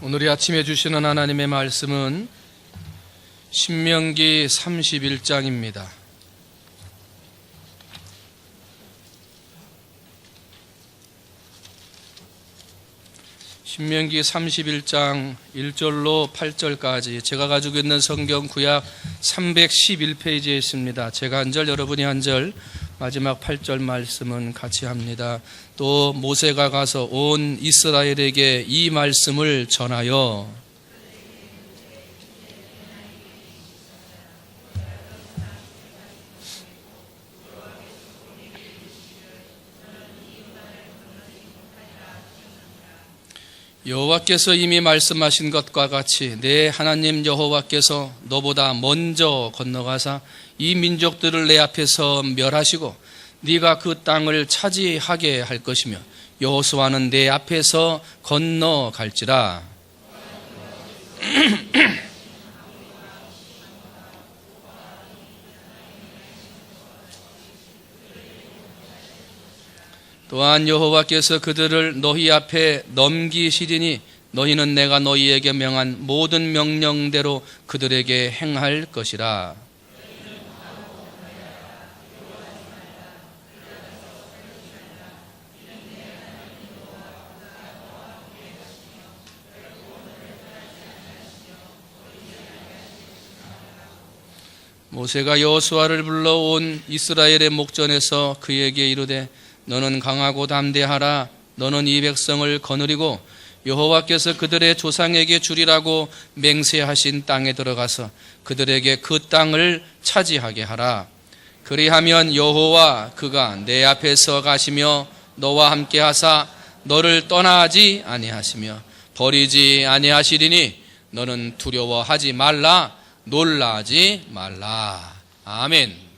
오늘 아침에 주시는 하나님의 말씀은 신명기 31장입니다. 신명기 31장 1절로 8절까지 제가 가지고 있는 성경 구약 311페이지에 있습니다. 제가 한 절, 여러분이 한 절, 마지막 8절 말씀은 같이 합니다. 또 모세가 가서 온 이스라엘에게 이 말씀을 전하여 여호와께서 이미 말씀하신 것과 같이 내 하나님 여호와께서 너보다 먼저 건너가사 이 민족들을 내 앞에서 멸하시고 네가 그 땅을 차지하게 할 것이며 여호수아는 내 앞에서 건너갈지라. 또한 여호와께서 그들을 너희 앞에 넘기시리니 너희는 내가 너희에게 명한 모든 명령대로 그들에게 행할 것이라. 모세가 여호수아를 불러 온 이스라엘의 목전에서 그에게 이르되 너는 강하고 담대하라. 너는 이 백성을 거느리고 여호와께서 그들의 조상에게 주리라고 맹세하신 땅에 들어가서 그들에게 그 땅을 차지하게 하라. 그리하면 여호와 그가 내 앞에서 가시며 너와 함께 하사 너를 떠나지 아니하시며 버리지 아니하시리니 너는 두려워하지 말라. 놀라지 말라. 아멘.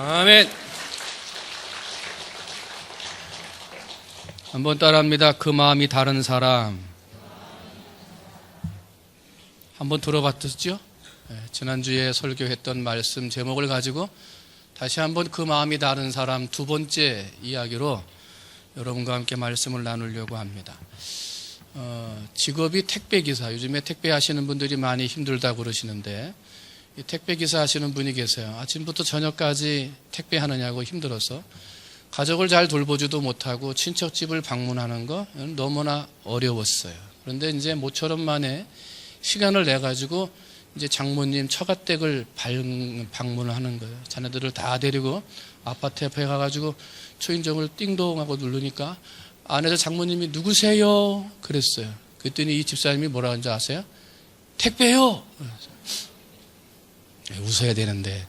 아멘. 한번 따라합니다. 그 마음이 다른 사람. 한번 들어봤었죠? 지난주에 설교했던 말씀 제목을 가지고 다시 한번 그 마음이 다른 사람 두 번째 이야기로 여러분과 함께 말씀을 나누려고 합니다. 직업이 택배기사. 요즘에 택배 하시는 분들이 많이 힘들다고 그러시는데 이 택배기사 하시는 분이 계세요. 아침부터 저녁까지 택배하느냐고 힘들어서 가족을 잘 돌보지도 못하고 친척집을 방문하는 거 너무나 어려웠어요. 그런데 이제 모처럼 만에 시간을 내가지고 이제 장모님 처가댁을 방문을 하는 거예요. 자녀들을 다 데리고 아파트 옆에 가가지고 초인종을 띵동하고 누르니까 안에서 장모님이 누구세요? 그랬어요. 그랬더니 이 집사님이 뭐라고 하는지 아세요? 택배요. 웃어야 되는데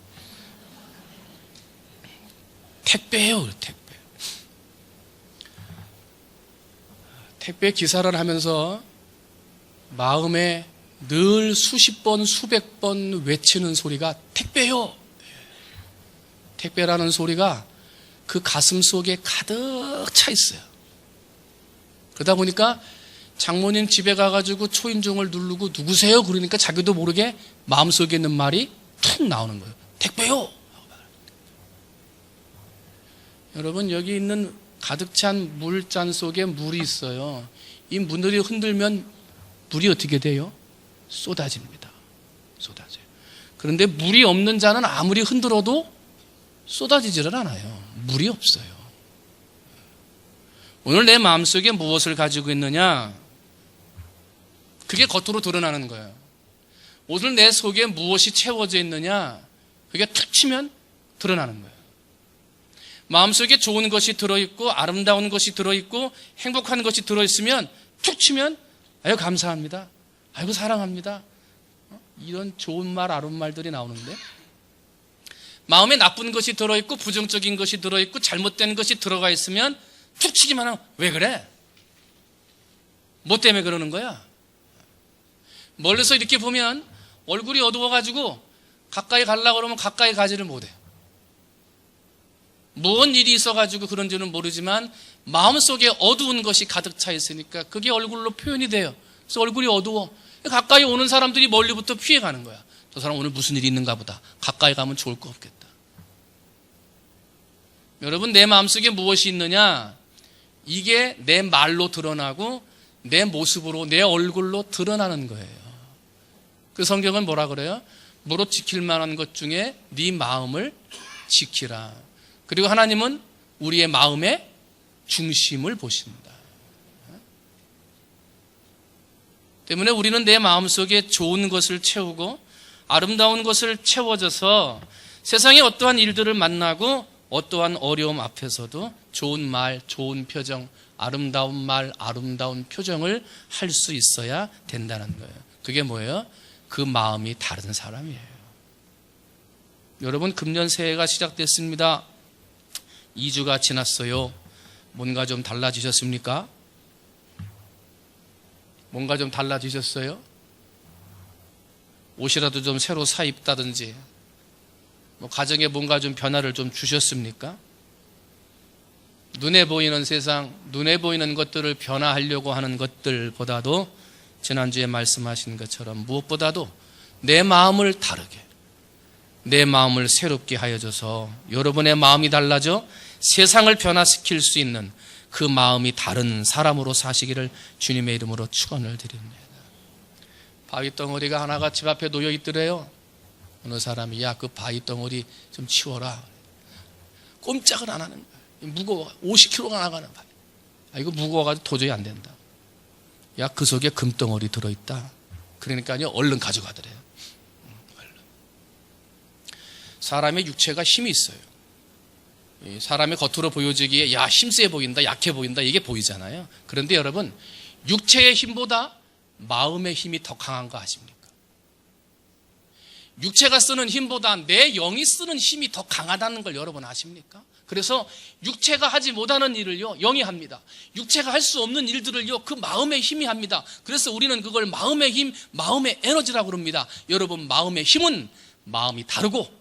택배요. 택배 기사를 하면서 마음에 늘 수십 번, 수백 번 외치는 소리가 택배요. 택배라는 소리가 그 가슴 속에 가득 차 있어요. 그러다 보니까 장모님 집에 가가지고 초인종을 누르고 누구세요? 그러니까 자기도 모르게 마음속에 있는 말이 툭 나오는 거예요. 택배요. 여러분, 여기 있는 가득 찬 물잔 속에 물이 있어요. 이 물이 흔들면 물이 어떻게 돼요? 쏟아집니다. 쏟아져요. 그런데 물이 없는 잔은 아무리 흔들어도 쏟아지지를 않아요. 물이 없어요. 오늘 내 마음속에 무엇을 가지고 있느냐? 그게 겉으로 드러나는 거예요. 오늘 내 속에 무엇이 채워져 있느냐? 그게 툭 치면 드러나는 거예요. 마음속에 좋은 것이 들어있고 아름다운 것이 들어있고 행복한 것이 들어있으면 툭 치면 아유 감사합니다. 아이고 사랑합니다. 이런 좋은 말 아름 말들이 나오는데 마음에 나쁜 것이 들어있고 부정적인 것이 들어있고 잘못된 것이 들어가 있으면 툭 치기만 하면 왜 그래? 뭐 때문에 그러는 거야? 멀리서 이렇게 보면 얼굴이 어두워가지고 가까이 가려고 그러면 가까이 가지를 못해. 무슨 일이 있어가지고 그런지는 모르지만 마음속에 어두운 것이 가득 차 있으니까 그게 얼굴로 표현이 돼요. 그래서 얼굴이 어두워. 가까이 오는 사람들이 멀리부터 피해가는 거야. 저 사람 오늘 무슨 일이 있는가 보다. 가까이 가면 좋을 거 없겠다. 여러분, 내 마음속에 무엇이 있느냐? 이게 내 말로 드러나고 내 모습으로 내 얼굴로 드러나는 거예요. 그 성경은 뭐라 그래요? 무릇 지킬 만한 것 중에 네 마음을 지키라. 그리고 하나님은 우리의 마음의 중심을 보신다. 때문에 우리는 내 마음속에 좋은 것을 채우고 아름다운 것을 채워져서 세상의 어떠한 일들을 만나고 어떠한 어려움 앞에서도 좋은 말, 좋은 표정, 아름다운 말, 아름다운 표정을 할 수 있어야 된다는 거예요. 그게 뭐예요? 그 마음이 다른 사람이에요. 여러분, 금년 새해가 시작됐습니다. 2주가 지났어요. 뭔가 좀 달라지셨습니까? 뭔가 좀 달라지셨어요? 옷이라도 좀 새로 사 입다든지 가정에 뭔가 좀 변화를 좀 주셨습니까? 눈에 보이는 세상, 눈에 보이는 것들을 변화하려고 하는 것들보다도 지난주에 말씀하신 것처럼 무엇보다도 내 마음을 다르게, 내 마음을 새롭게 하여줘서 여러분의 마음이 달라져 세상을 변화시킬 수 있는 그 마음이 다른 사람으로 사시기를 주님의 이름으로 축원을 드립니다. 바위 덩어리가 하나가 집 앞에 놓여 있더래요. 어느 사람이 야, 그 바위 덩어리 좀 치워라. 꼼짝을 안 하는 거야. 무거워. 50kg가 나가는 바위. 이거 무거워가지고 도저히 안 된다. 야, 그 속에 금덩어리 들어있다. 그러니까요, 얼른 가져가더래요. 얼른. 사람의 육체가 힘이 있어요. 사람의 겉으로 보여지기에 야, 힘세 보인다, 약해 보인다, 이게 보이잖아요. 그런데 여러분, 육체의 힘보다 마음의 힘이 더 강한 거 아십니까? 육체가 쓰는 힘보다 내 영이 쓰는 힘이 더 강하다는 걸 여러분 아십니까? 그래서 육체가 하지 못하는 일을요, 영이 합니다. 육체가 할 수 없는 일들을요, 그 마음의 힘이 합니다. 그래서 우리는 그걸 마음의 힘, 마음의 에너지라고 그럽니다. 여러분, 마음의 힘은 마음이 다르고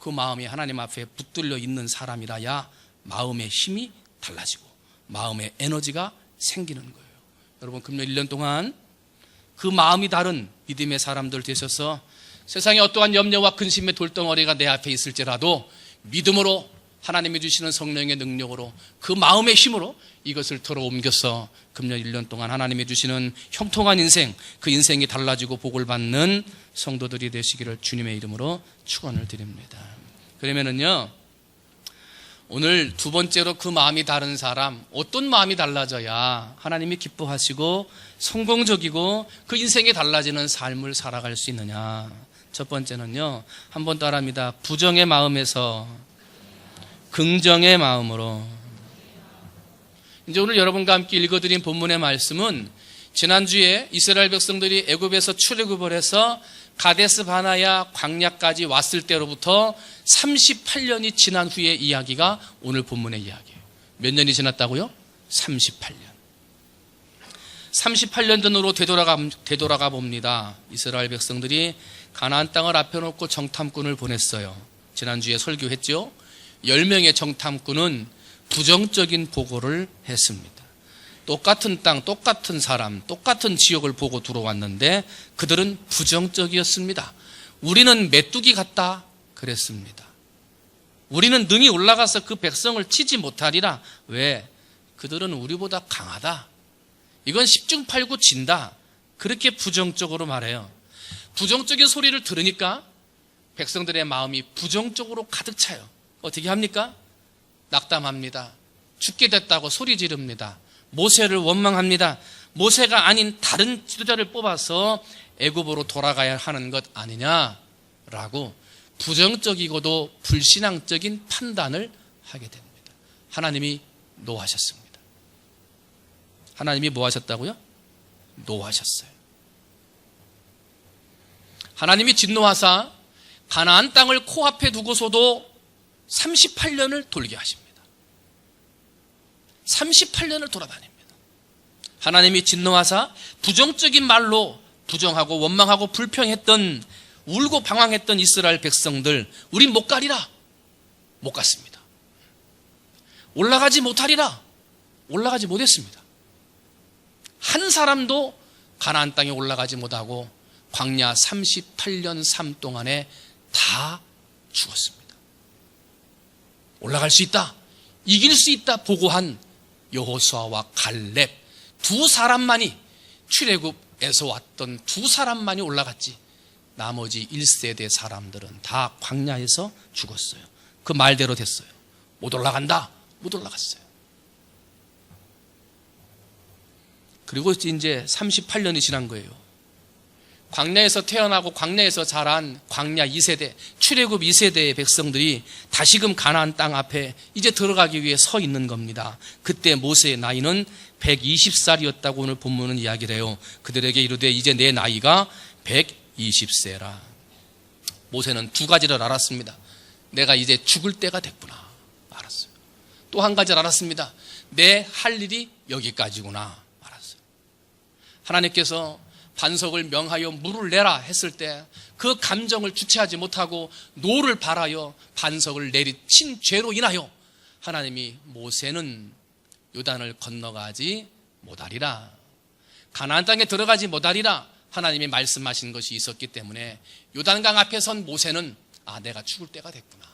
그 마음이 하나님 앞에 붙들려 있는 사람이라야 마음의 힘이 달라지고 마음의 에너지가 생기는 거예요. 여러분, 금년 1년 동안 그 마음이 다른 믿음의 사람들 되셔서 세상에 어떠한 염려와 근심의 돌덩어리가 내 앞에 있을지라도 믿음으로 하나님이 주시는 성령의 능력으로 그 마음의 힘으로 이것을 털어 옮겨서 금년 1년 동안 하나님이 주시는 형통한 인생, 그 인생이 달라지고 복을 받는 성도들이 되시기를 주님의 이름으로 축원을 드립니다. 그러면은요, 오늘 두 번째로 그 마음이 다른 사람, 어떤 마음이 달라져야 하나님이 기뻐하시고 성공적이고 그 인생이 달라지는 삶을 살아갈 수 있느냐. 첫 번째는요, 한번 따라합니다. 부정의 마음에서 긍정의 마음으로. 이제 오늘 여러분과 함께 읽어드린 본문의 말씀은 지난주에 이스라엘 백성들이 애굽에서 출애굽을 해서 가데스 바나야 광야까지 왔을 때로부터 38년이 지난 후의 이야기가 오늘 본문의 이야기예요. 몇 년이 지났다고요? 38년. 38년 전으로 되돌아가 봅니다. 이스라엘 백성들이 가나안 땅을 앞에 놓고 정탐꾼을 보냈어요. 지난주에 설교했죠. 10명의 정탐꾼은 부정적인 보고를 했습니다. 똑같은 땅, 똑같은 사람, 똑같은 지역을 보고 들어왔는데 그들은 부정적이었습니다. 우리는 메뚜기 같다 그랬습니다. 우리는 능히 올라가서 그 백성을 치지 못하리라. 왜? 그들은 우리보다 강하다. 이건 10중 8구 진다. 그렇게 부정적으로 말해요. 부정적인 소리를 들으니까 백성들의 마음이 부정적으로 가득 차요. 어떻게 합니까? 낙담합니다. 죽게 됐다고 소리 지릅니다. 모세를 원망합니다. 모세가 아닌 다른 지도자를 뽑아서 애굽으로 돌아가야 하는 것 아니냐라고 부정적이고도 불신앙적인 판단을 하게 됩니다. 하나님이 노하셨습니다. 하나님이 뭐 하셨다고요? 노하셨어요. 하나님이 진노하사 가나안 땅을 코앞에 두고서도 38년을 돌게 하십니다. 38년을 돌아다닙니다. 하나님이 진노하사 부정적인 말로 부정하고 원망하고 불평했던, 울고 방황했던 이스라엘 백성들, 우린 못 가리라. 못 갔습니다. 올라가지 못하리라. 올라가지 못했습니다. 한 사람도 가나안 땅에 올라가지 못하고 광야 38년 삶 동안에 다 죽었습니다. 올라갈 수 있다, 이길 수 있다 보고한 여호수아와 갈렙 두 사람만이, 출애굽에서 왔던 두 사람만이 올라갔지 나머지 1세대 사람들은 다 광야에서 죽었어요. 그 말대로 됐어요. 못 올라간다, 못 올라갔어요. 그리고 이제 38년이 지난 거예요. 광야에서 태어나고 광야에서 자란 광야 2세대, 출애굽 2세대의 백성들이 다시금 가나안 땅 앞에 이제 들어가기 위해 서 있는 겁니다. 그때 모세의 나이는 120살이었다고 오늘 본문은 이야기를 해요. 그들에게 이르되 이제 내 나이가 120세라. 모세는 두 가지를 알았습니다. 내가 이제 죽을 때가 됐구나, 알았어요. 또 한 가지를 알았습니다. 내 할 일이 여기까지구나, 알았어요. 하나님께서 반석을 명하여 물을 내라 했을 때 그 감정을 주체하지 못하고 노를 발하여 반석을 내리친 죄로 인하여 하나님이 모세는 요단을 건너가지 못하리라, 가나안 땅에 들어가지 못하리라 하나님이 말씀하신 것이 있었기 때문에 요단강 앞에 선 모세는 내가 죽을 때가 됐구나.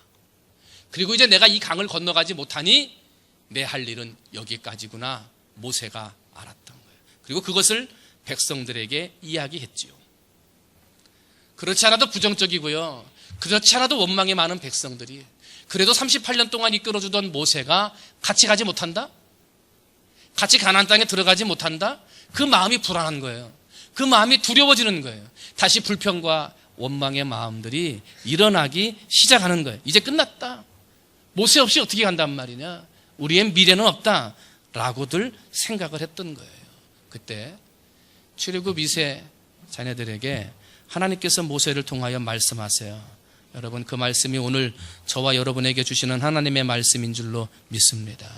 그리고 이제 내가 이 강을 건너가지 못하니 내 할 일은 여기까지구나, 모세가 알았던 거예요. 그리고 그것을 백성들에게 이야기했지요. 그렇지 않아도 부정적이고요, 그렇지 않아도 원망이 많은 백성들이 그래도 38년 동안 이끌어주던 모세가 같이 가지 못한다? 같이 가나안 땅에 들어가지 못한다? 그 마음이 불안한 거예요. 그 마음이 두려워지는 거예요. 다시 불평과 원망의 마음들이 일어나기 시작하는 거예요. 이제 끝났다, 모세 없이 어떻게 간단 말이냐, 우리의 미래는 없다 라고들 생각을 했던 거예요. 그때 출애굽 2세 자녀들에게 하나님께서 모세를 통하여 말씀하세요. 여러분, 그 말씀이 오늘 저와 여러분에게 주시는 하나님의 말씀인 줄로 믿습니다.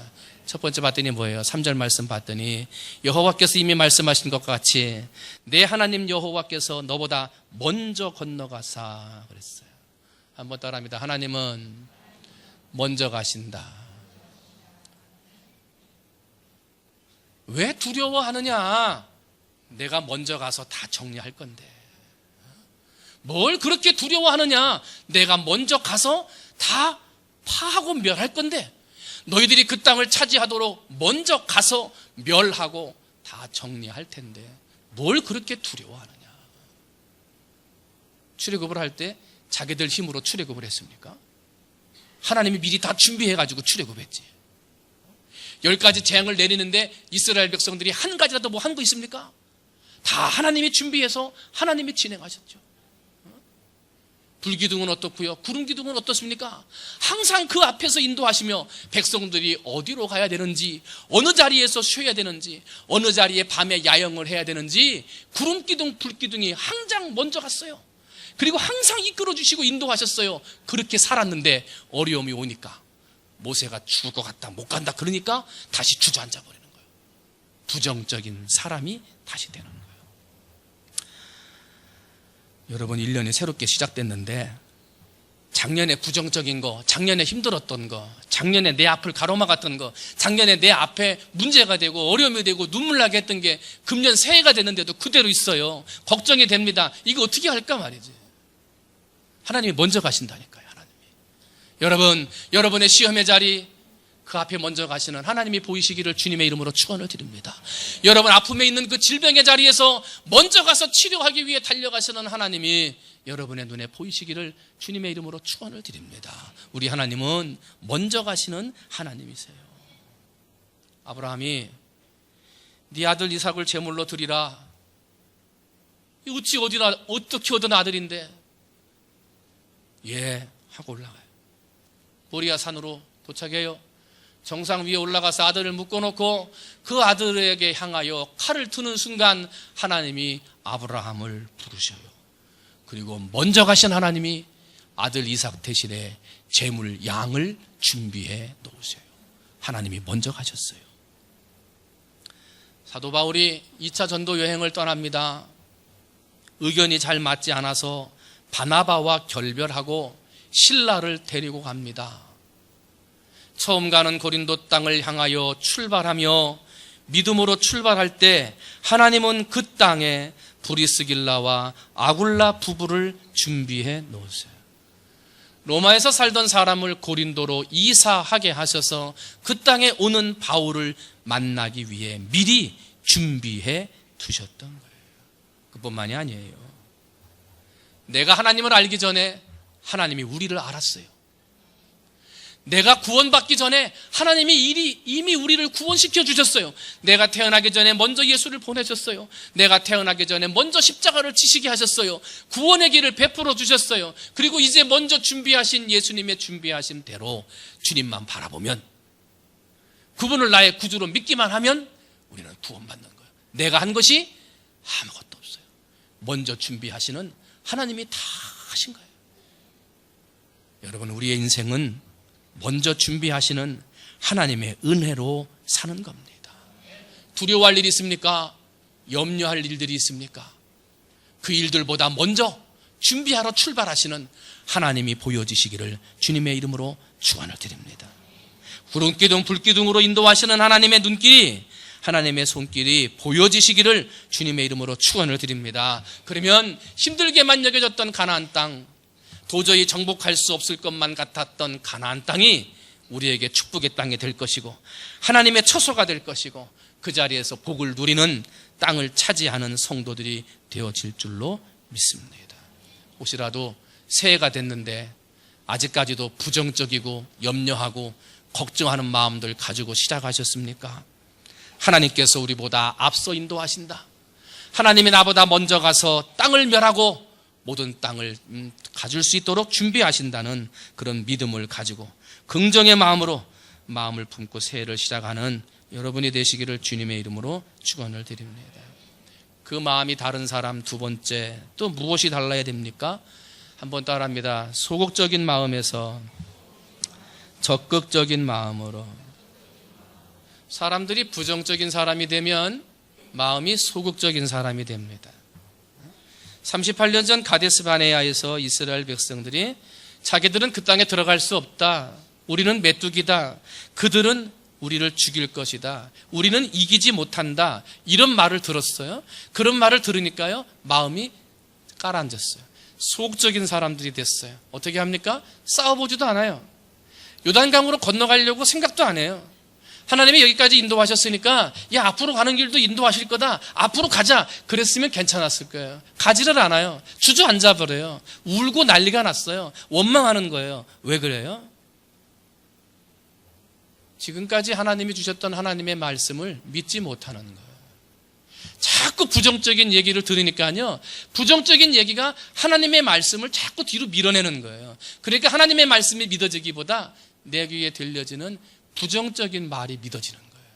첫 번째 봤더니 뭐예요? 3절 말씀 봤더니 여호와께서 이미 말씀하신 것과 같이 내 하나님 여호와께서 너보다 먼저 건너가사 그랬어요. 한번 따라합니다. 하나님은 먼저 가신다. 왜 두려워하느냐? 내가 먼저 가서 다 정리할 건데. 뭘 그렇게 두려워하느냐? 내가 먼저 가서 다 파하고 멸할 건데. 너희들이 그 땅을 차지하도록 먼저 가서 멸하고 다 정리할 텐데 뭘 그렇게 두려워하느냐? 출애굽을 할 때 자기들 힘으로 출애굽을 했습니까? 하나님이 미리 다 준비해가지고 출애굽했지. 10가지 재앙을 내리는데 이스라엘 백성들이 한 가지라도 뭐 한 거 있습니까? 다 하나님이 준비해서 하나님이 진행하셨죠. 불기둥은 어떻고요? 구름기둥은 어떻습니까? 항상 그 앞에서 인도하시며 백성들이 어디로 가야 되는지, 어느 자리에서 쉬어야 되는지, 어느 자리에 밤에 야영을 해야 되는지 구름기둥, 불기둥이 항상 먼저 갔어요. 그리고 항상 이끌어주시고 인도하셨어요. 그렇게 살았는데 어려움이 오니까 모세가 죽을 것 같다, 못 간다 그러니까 다시 주저앉아 버리는 거예요. 부정적인 사람이 다시 되는 거예요. 여러분, 1년이 새롭게 시작됐는데 작년에 부정적인 거, 작년에 힘들었던 거, 작년에 내 앞을 가로막았던 거, 작년에 내 앞에 문제가 되고 어려움이 되고 눈물 나게 했던 게 금년 새해가 됐는데도 그대로 있어요. 걱정이 됩니다. 이거 어떻게 할까 말이지. 하나님이 먼저 가신다니까요. 하나님이. 여러분, 여러분의 시험의 자리 그 앞에 먼저 가시는 하나님이 보이시기를 주님의 이름으로 축원을 드립니다. 여러분 아픔에 있는 그 질병의 자리에서 먼저 가서 치료하기 위해 달려가시는 하나님이 여러분의 눈에 보이시기를 주님의 이름으로 축원을 드립니다. 우리 하나님은 먼저 가시는 하나님이세요. 아브라함이 네 아들 이삭을 제물로 드리라. 어찌 어떻게 얻은 아들인데? 예 하고 올라가요. 모리아 산으로 도착해요. 정상 위에 올라가서 아들을 묶어놓고 그 아들에게 향하여 칼을 트는 순간 하나님이 아브라함을 부르셔요. 그리고 먼저 가신 하나님이 아들 이삭 대신에 제물 양을 준비해 놓으세요. 하나님이 먼저 가셨어요. 사도 바울이 2차 전도 여행을 떠납니다. 의견이 잘 맞지 않아서 바나바와 결별하고 실라를 데리고 갑니다. 처음 가는 고린도 땅을 향하여 출발하며 믿음으로 출발할 때 하나님은 그 땅에 브리스길라와 아굴라 부부를 준비해 놓으세요. 로마에서 살던 사람을 고린도로 이사하게 하셔서 그 땅에 오는 바울을 만나기 위해 미리 준비해 두셨던 거예요. 그뿐만이 아니에요. 내가 하나님을 알기 전에 하나님이 우리를 알았어요. 내가 구원받기 전에 하나님이 이미 우리를 구원시켜 주셨어요. 내가 태어나기 전에 먼저 예수를 보내셨어요. 내가 태어나기 전에 먼저 십자가를 지시게 하셨어요. 구원의 길을 베풀어 주셨어요. 그리고 이제 먼저 준비하신 예수님의 준비하신 대로 주님만 바라보면, 그분을 나의 구주로 믿기만 하면 우리는 구원받는 거예요. 내가 한 것이 아무것도 없어요. 먼저 준비하시는 하나님이 다 하신 거예요. 여러분, 우리의 인생은 먼저 준비하시는 하나님의 은혜로 사는 겁니다. 두려워할 일이 있습니까? 염려할 일들이 있습니까? 그 일들보다 먼저 준비하러 출발하시는 하나님이 보여지시기를 주님의 이름으로 축원을 드립니다. 구름기둥 불기둥으로 인도하시는 하나님의 눈길이, 하나님의 손길이 보여지시기를 주님의 이름으로 축원을 드립니다. 그러면 힘들게만 여겨졌던 가나안 땅, 도저히 정복할 수 없을 것만 같았던 가나안 땅이 우리에게 축복의 땅이 될 것이고 하나님의 처소가 될 것이고 그 자리에서 복을 누리는 땅을 차지하는 성도들이 되어질 줄로 믿습니다. 혹시라도 새해가 됐는데 아직까지도 부정적이고 염려하고 걱정하는 마음들 가지고 시작하셨습니까? 하나님께서 우리보다 앞서 인도하신다. 하나님이 나보다 먼저 가서 땅을 멸하고 모든 땅을 가질 수 있도록 준비하신다는 그런 믿음을 가지고 긍정의 마음으로 마음을 품고 새해를 시작하는 여러분이 되시기를 주님의 이름으로 축원을 드립니다. 그 마음이 다른 사람 두 번째, 또 무엇이 달라야 됩니까? 한번 따라합니다. 소극적인 마음에서 적극적인 마음으로. 사람들이 부정적인 사람이 되면 마음이 소극적인 사람이 됩니다. 38년 전 가데스 바네아에서 이스라엘 백성들이 자기들은 그 땅에 들어갈 수 없다. 우리는 메뚜기다. 그들은 우리를 죽일 것이다. 우리는 이기지 못한다. 이런 말을 들었어요. 그런 말을 들으니까요, 마음이 가라앉았어요. 소극적인 사람들이 됐어요. 어떻게 합니까? 싸워보지도 않아요. 요단강으로 건너가려고 생각도 안 해요. 하나님이 여기까지 인도하셨으니까 야, 앞으로 가는 길도 인도하실 거다. 앞으로 가자. 그랬으면 괜찮았을 거예요. 가지를 않아요. 주저앉아 버려요. 울고 난리가 났어요. 원망하는 거예요. 왜 그래요? 지금까지 하나님이 주셨던 하나님의 말씀을 믿지 못하는 거예요. 자꾸 부정적인 얘기를 들으니까요, 부정적인 얘기가 하나님의 말씀을 자꾸 뒤로 밀어내는 거예요. 그러니까 하나님의 말씀이 믿어지기보다 내 귀에 들려지는 부정적인 말이 믿어지는 거예요.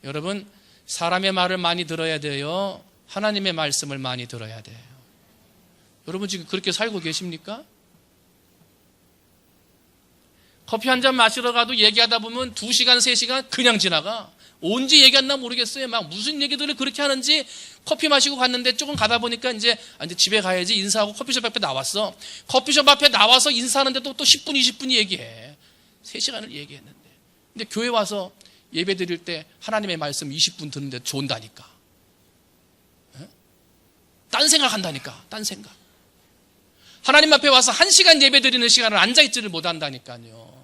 여러분, 사람의 말을 많이 들어야 돼요? 하나님의 말씀을 많이 들어야 돼요? 여러분 지금 그렇게 살고 계십니까? 커피 한 잔 마시러 가도 얘기하다 보면 2시간, 3시간 그냥 지나가. 언제 얘기했나 모르겠어요. 막 무슨 얘기들을 그렇게 하는지. 커피 마시고 갔는데 조금 가다 보니까 이제 집에 가야지 인사하고 커피숍 앞에 나왔어. 커피숍 앞에 나와서 인사하는데도 또 10분, 20분이 얘기해. 3시간을 얘기했는데. 근데 교회 와서 예배 드릴 때 하나님의 말씀 20분 듣는데 좋은다니까. 딴 생각 한다니까. 딴 생각. 하나님 앞에 와서 1시간 예배 드리는 시간을 앉아있지를 못한다니까요.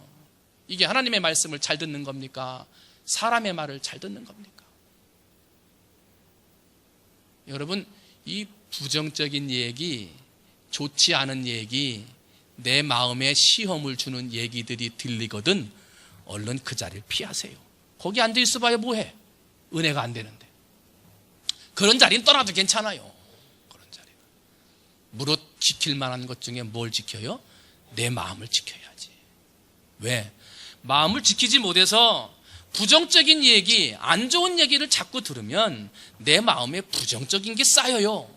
이게 하나님의 말씀을 잘 듣는 겁니까? 사람의 말을 잘 듣는 겁니까? 여러분, 이 부정적인 얘기, 좋지 않은 얘기, 내 마음에 시험을 주는 얘기들이 들리거든 얼른 그 자리를 피하세요. 거기 앉아있어 봐야 뭐해? 은혜가 안 되는데. 그런 자리는 떠나도 괜찮아요. 그런 자리는. 무릇 지킬 만한 것 중에 뭘 지켜요? 내 마음을 지켜야지. 왜? 마음을 지키지 못해서 부정적인 얘기, 안 좋은 얘기를 자꾸 들으면 내 마음에 부정적인 게 쌓여요.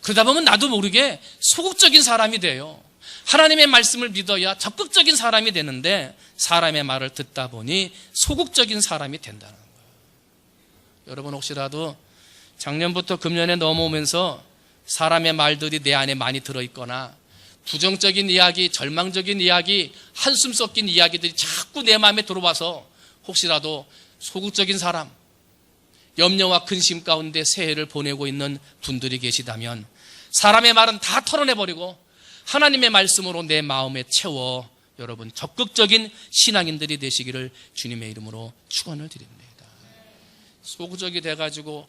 그러다 보면 나도 모르게 소극적인 사람이 돼요. 하나님의 말씀을 믿어야 적극적인 사람이 되는데 사람의 말을 듣다 보니 소극적인 사람이 된다는 거예요. 여러분 혹시라도 작년부터 금년에 넘어오면서 사람의 말들이 내 안에 많이 들어있거나 부정적인 이야기, 절망적인 이야기, 한숨 섞인 이야기들이 자꾸 내 마음에 들어와서 혹시라도 소극적인 사람, 염려와 근심 가운데 새해를 보내고 있는 분들이 계시다면 사람의 말은 다 털어내버리고 하나님의 말씀으로 내 마음에 채워 여러분 적극적인 신앙인들이 되시기를 주님의 이름으로 축원을 드립니다. 소극적이 돼가지고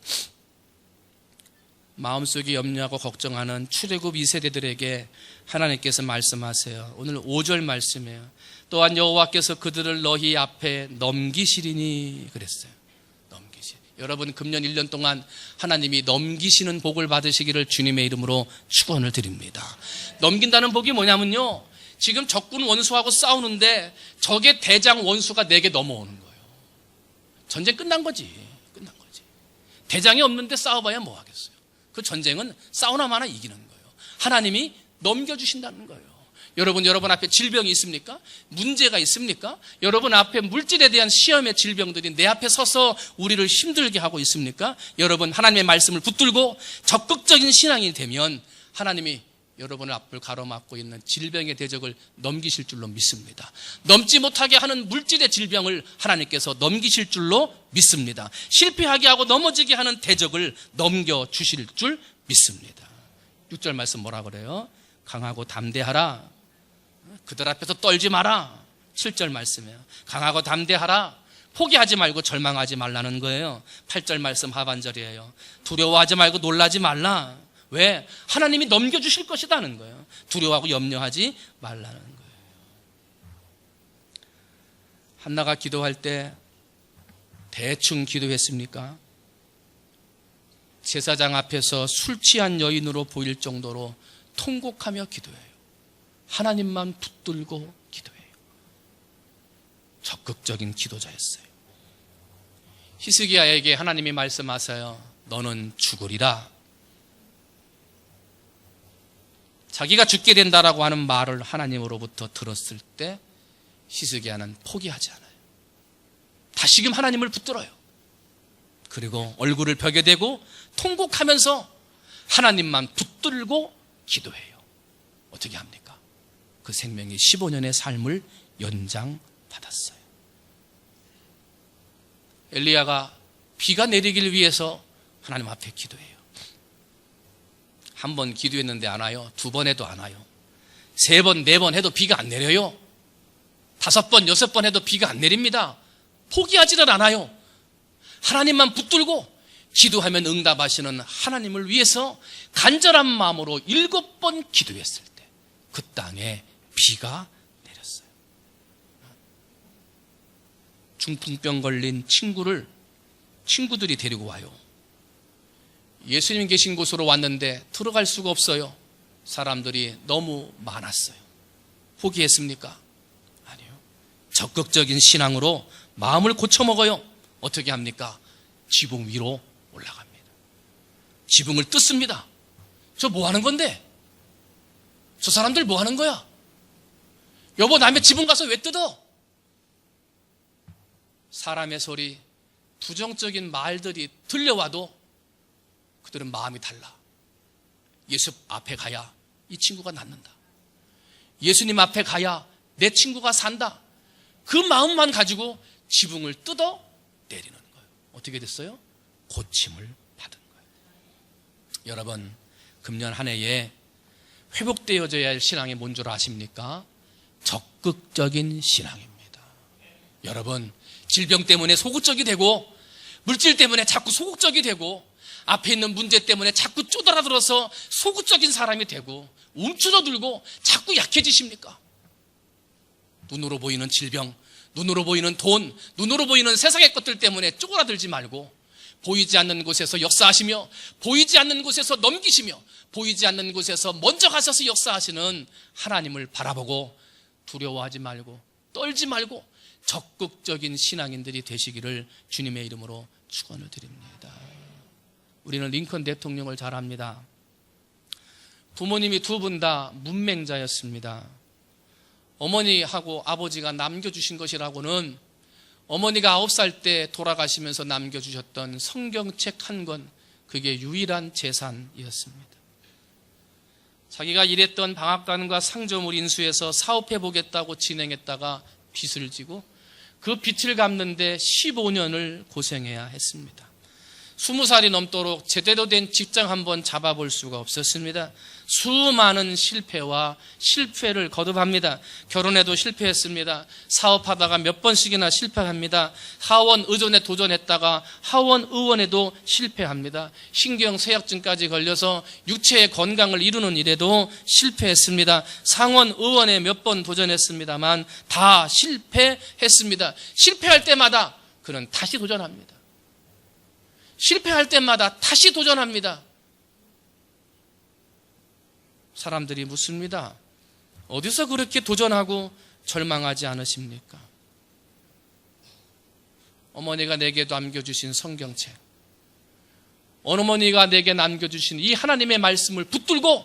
마음속에 염려하고 걱정하는 출애굽 2세대들에게 하나님께서 말씀하세요. 오늘 5절 말씀이에요. 또한 여호와께서 그들을 너희 앞에 넘기시리니 그랬어요. 넘기시. 여러분 금년 1년 동안 하나님이 넘기시는 복을 받으시기를 주님의 이름으로 축원을 드립니다. 넘긴다는 복이 뭐냐면요, 지금 적군 원수하고 싸우는데 적의 대장 원수가 내게 넘어오는 거예요. 전쟁 끝난 거지. 끝난 거지. 대장이 없는데 싸워봐야 뭐 하겠어요. 그 전쟁은 싸우나마나 이기는 거예요. 하나님이 넘겨주신다는 거예요. 여러분 앞에 질병이 있습니까? 문제가 있습니까? 여러분 앞에 물질에 대한 시험의 질병들이 내 앞에 서서 우리를 힘들게 하고 있습니까? 여러분 하나님의 말씀을 붙들고 적극적인 신앙이 되면 하나님이 여러분의 앞을 가로막고 있는 질병의 대적을 넘기실 줄로 믿습니다. 넘지 못하게 하는 물질의 질병을 하나님께서 넘기실 줄로 믿습니다. 실패하게 하고 넘어지게 하는 대적을 넘겨주실 줄 믿습니다. 6절 말씀 뭐라 그래요? 강하고 담대하라. 그들 앞에서 떨지 마라. 7절 말씀이에요. 강하고 담대하라. 포기하지 말고 절망하지 말라는 거예요. 8절 말씀 하반절이에요. 두려워하지 말고 놀라지 말라. 왜? 하나님이 넘겨주실 것이라는 거예요. 두려워하고 염려하지 말라는 거예요. 한나가 기도할 때 대충 기도했습니까? 제사장 앞에서 술 취한 여인으로 보일 정도로 통곡하며 기도해요. 하나님만 붙들고 기도해요. 적극적인 기도자였어요. 히스기야에게 하나님이 말씀하세요. 너는 죽으리라. 자기가 죽게 된다라고 하는 말을 하나님으로부터 들었을 때 히스기야는 포기하지 않아요. 다시금 하나님을 붙들어요. 그리고 얼굴을 벽에 대고 통곡하면서 하나님만 붙들고 기도해요. 어떻게 합니까? 그 생명이 15년의 삶을 연장받았어요. 엘리야가 비가 내리길 위해서 하나님 앞에 기도해요. 한 번 기도했는데 안 와요. 두 번 해도 안 와요. 세 번, 네 번 해도 비가 안 내려요. 5번, 6번 해도 비가 안 내립니다. 포기하지를 않아요. 하나님만 붙들고 기도하면 응답하시는 하나님을 위해서 간절한 마음으로 7번 기도했을 때 그 땅에 비가 내렸어요. 중풍병 걸린 친구들이 데리고 와요. 예수님 계신 곳으로 왔는데 들어갈 수가 없어요. 사람들이 너무 많았어요. 포기했습니까? 아니요. 적극적인 신앙으로 마음을 고쳐먹어요. 어떻게 합니까? 지붕 위로 올라갑니다. 지붕을 뜯습니다. 저 뭐 하는 건데? 저 사람들 뭐 하는 거야? 여보, 남의 지붕 가서 왜 뜯어? 사람의 소리, 부정적인 말들이 들려와도 그들은 마음이 달라. 예수 앞에 가야 이 친구가 낫는다. 예수님 앞에 가야 내 친구가 산다. 그 마음만 가지고 지붕을 뜯어 내리는 거예요. 어떻게 됐어요? 고침을 받은 거예요. 여러분, 금년 한 해에 회복되어져야 할 신앙이 뭔 줄 아십니까? 적극적인 신앙입니다. 여러분, 질병 때문에 소극적이 되고 물질 때문에 자꾸 소극적이 되고 앞에 있는 문제 때문에 자꾸 쪼달아들어서 소극적인 사람이 되고 움츠러들고 자꾸 약해지십니까? 눈으로 보이는 질병, 눈으로 보이는 돈, 눈으로 보이는 세상의 것들 때문에 쪼그라들지 말고 보이지 않는 곳에서 역사하시며 보이지 않는 곳에서 넘기시며 보이지 않는 곳에서 먼저 가셔서 역사하시는 하나님을 바라보고 두려워하지 말고 떨지 말고 적극적인 신앙인들이 되시기를 주님의 이름으로 축원을 드립니다. 우리는 링컨 대통령을 잘 압니다. 부모님이 두 분 다 문맹자였습니다. 어머니하고 아버지가 남겨주신 것이라고는 어머니가 9살 때 돌아가시면서 남겨주셨던 성경책 한 권, 그게 유일한 재산이었습니다. 자기가 일했던 방앗간과 상점을 인수해서 사업해보겠다고 진행했다가 빚을 지고 그 빚을 갚는데 15년을 고생해야 했습니다. 20살이 넘도록 제대로 된 직장 한번 잡아볼 수가 없었습니다. 수많은 실패와 실패를 거듭합니다. 결혼에도 실패했습니다. 사업하다가 몇 번씩이나 실패합니다. 하원 의원에 도전했다가 하원 의원에도 실패합니다. 신경쇠약증까지 걸려서 육체의 건강을 이루는 일에도 실패했습니다. 상원 의원에 몇 번 도전했습니다만 다 실패했습니다. 실패할 때마다 그는 다시 도전합니다. 실패할 때마다 다시 도전합니다. 사람들이 묻습니다. 어디서 그렇게 도전하고 절망하지 않으십니까? 어머니가 내게 남겨주신 성경책, 어머니가 내게 남겨주신 이 하나님의 말씀을 붙들고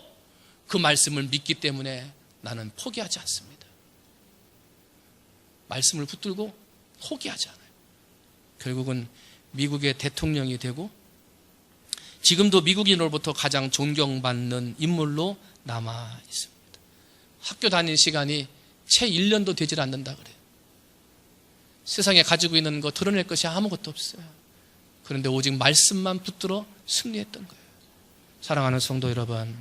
그 말씀을 믿기 때문에 나는 포기하지 않습니다. 말씀을 붙들고 포기하지 않아요. 결국은 미국의 대통령이 되고 지금도 미국인으로부터 가장 존경받는 인물로 남아 있습니다. 학교 다니는 시간이 채 1년도 되질 않는다 그래요. 세상에 가지고 있는 거 드러낼 것이 아무것도 없어요. 그런데 오직 말씀만 붙들어 승리했던 거예요. 사랑하는 성도 여러분,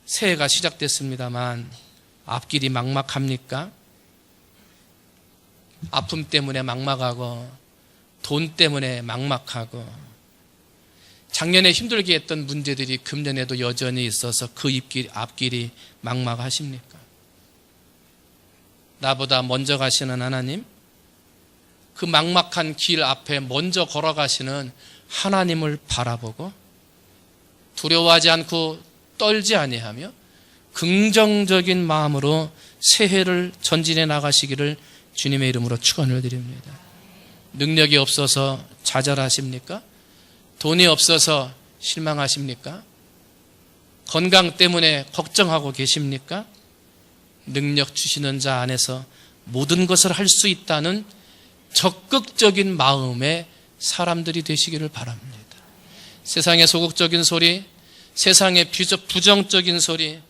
새해가 시작됐습니다만 앞길이 막막합니까? 아픔 때문에 막막하고 돈 때문에 막막하고 작년에 힘들게 했던 문제들이 금년에도 여전히 있어서 그 앞길이 막막하십니까? 나보다 먼저 가시는 하나님, 그 막막한 길 앞에 먼저 걸어가시는 하나님을 바라보고 두려워하지 않고 떨지 아니하며 긍정적인 마음으로 새해를 전진해 나가시기를 주님의 이름으로 축원을 드립니다. 능력이 없어서 좌절하십니까? 돈이 없어서 실망하십니까? 건강 때문에 걱정하고 계십니까? 능력 주시는 자 안에서 모든 것을 할 수 있다는 적극적인 마음의 사람들이 되시기를 바랍니다. 세상의 소극적인 소리, 세상의 부정적인 소리,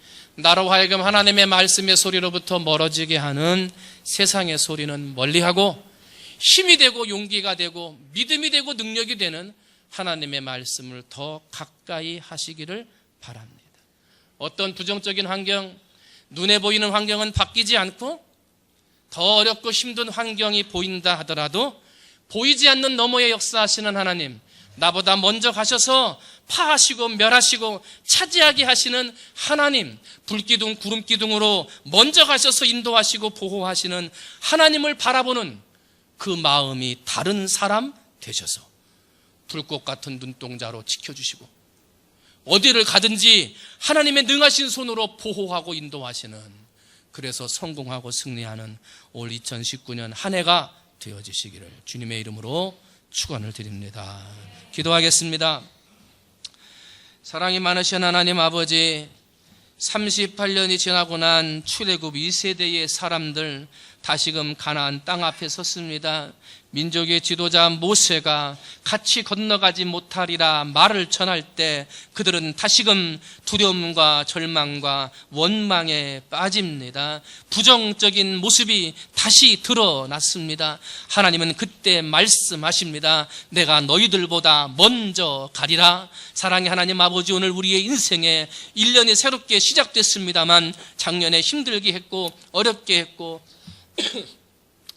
나로 하여금 하나님의 말씀의 소리로부터 멀어지게 하는 세상의 소리는 멀리하고 힘이 되고 용기가 되고 믿음이 되고 능력이 되는 하나님의 말씀을 더 가까이 하시기를 바랍니다. 어떤 부정적인 환경, 눈에 보이는 환경은 바뀌지 않고 더 어렵고 힘든 환경이 보인다 하더라도 보이지 않는 너머에 역사하시는 하나님, 나보다 먼저 가셔서 파하시고 멸하시고 차지하게 하시는 하나님, 불기둥 구름기둥으로 먼저 가셔서 인도하시고 보호하시는 하나님을 바라보는 그 마음이 다른 사람 되셔서 불꽃 같은 눈동자로 지켜주시고 어디를 가든지 하나님의 능하신 손으로 보호하고 인도하시는, 그래서 성공하고 승리하는 올 2019년 한 해가 되어지시기를 주님의 이름으로 축원을 드립니다. 기도하겠습니다. 사랑이 많으신 하나님 아버지, 38년이 지나고 난 출애굽 2세대의 사람들 다시금 가나안 땅 앞에 섰습니다. 민족의 지도자 모세가 같이 건너가지 못하리라 말을 전할 때 그들은 다시금 두려움과 절망과 원망에 빠집니다. 부정적인 모습이 다시 드러났습니다. 하나님은 그때 말씀하십니다. 내가 너희들보다 먼저 가리라. 사랑의 하나님 아버지, 오늘 우리의 인생에 1년이 새롭게 시작됐습니다만 작년에 힘들게 했고 어렵게 했고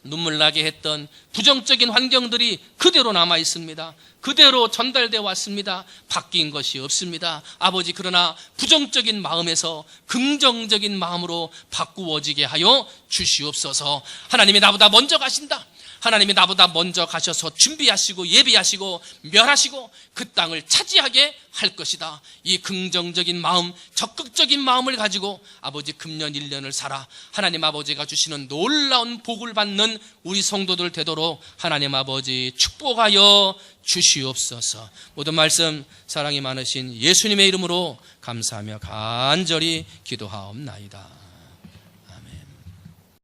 눈물 나게 했던 부정적인 환경들이 그대로 남아 있습니다. 그대로 전달되어 왔습니다. 바뀐 것이 없습니다. 아버지, 그러나 부정적인 마음에서 긍정적인 마음으로 바꾸어지게 하여 주시옵소서. 하나님이 나보다 먼저 가신다. 하나님이 나보다 먼저 가셔서 준비하시고 예비하시고 멸하시고 그 땅을 차지하게 할 것이다. 이 긍정적인 마음, 적극적인 마음을 가지고 아버지 금년 1년을 살아 하나님 아버지가 주시는 놀라운 복을 받는 우리 성도들 되도록 하나님 아버지 축복하여 주시옵소서. 모든 말씀 사랑이 많으신 예수님의 이름으로 감사하며 간절히 기도하옵나이다.